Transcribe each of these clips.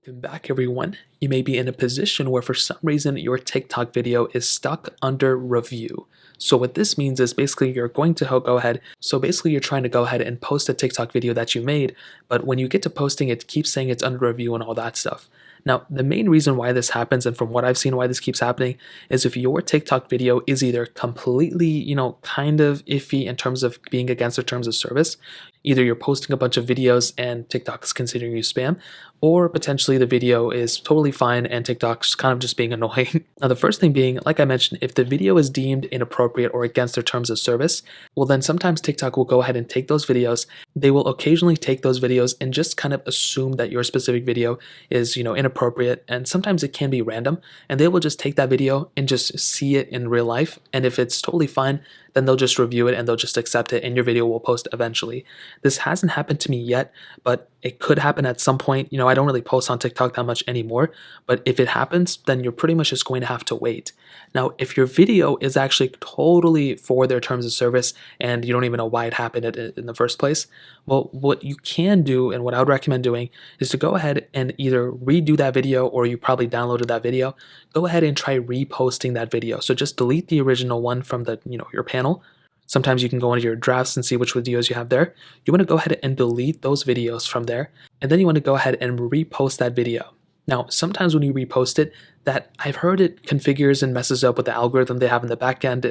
Welcome back, everyone. You may be in a position where for some reason your TikTok video is stuck under review. So what this means is basically you're going to go ahead. So basically you're trying to go ahead and post a TikTok video that you made, but when you get to posting, it keeps saying it's under review and all that stuff. Now, the main reason why this happens, and from what I've seen why this keeps happening, is if your TikTok video is either completely, kind of iffy in terms of being against the terms of service, either you're posting a bunch of videos and TikTok is considering you spam, or potentially the video is totally fine and TikTok's kind of just being annoying. Now, the first thing being, like I mentioned, if the video is deemed inappropriate or against their terms of service, well, then sometimes TikTok will go ahead and take those videos. They will occasionally take those videos and just kind of assume that your specific video is, inappropriate. And sometimes it can be random, and they will just take that video and just see it in real life. And if it's totally fine, then they'll just review it and they'll just accept it and your video will post eventually. This hasn't happened to me yet, but it could happen at some point. I don't really post on TikTok that much anymore, but if it happens, then you're pretty much just going to have to wait. Now, if your video is actually totally for their terms of service and you don't even know why it happened in the first place, well, what you can do and what I would recommend doing is to go ahead and either redo that video, or you probably downloaded that video, go ahead and try reposting that video. So just delete the original one from the, your panel. Sometimes you can go into your drafts and see which videos you have there. You want to go ahead and delete those videos from there, and then you want to go ahead and repost that video. Now, sometimes when you repost it, that I've heard it configures and messes up with the algorithm they have in the backend.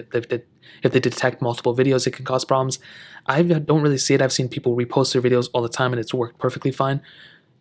If they detect multiple videos, it can cause problems. I don't really see it. I've seen people repost their videos all the time and it's worked perfectly fine.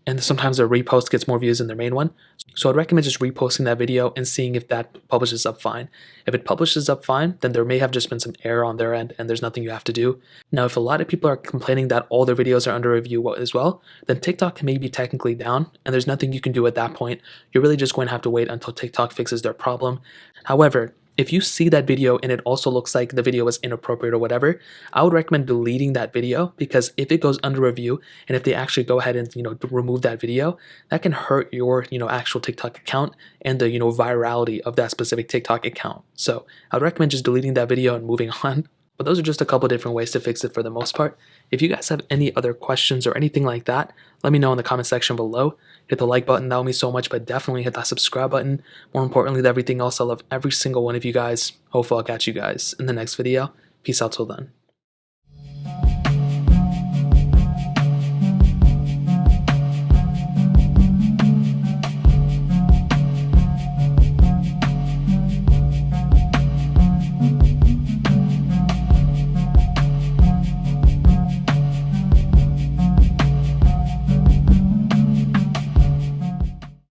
And sometimes their repost gets more views than their main one. So I'd recommend just reposting that video and seeing if that publishes up fine. If it publishes up fine, then there may have just been some error on their end and there's nothing you have to do. Now, if a lot of people are complaining that all their videos are under review as well, then TikTok may be technically down and there's nothing you can do at that point. You're really just going to have to wait until TikTok fixes their problem. However, if you see that video and it also looks like the video is inappropriate or whatever, I would recommend deleting that video, because if it goes under review and if they actually go ahead and remove that video, that can hurt your actual TikTok account and the virality of that specific TikTok account. So I would recommend just deleting that video and moving on. But those are just a couple different ways to fix it for the most part. If you guys have any other questions or anything like that, let me know in the comment section below. Hit the like button, that would mean so much, but definitely hit that subscribe button. More importantly than everything else, I love every single one of you guys. Hopefully I'll catch you guys in the next video. Peace out till then.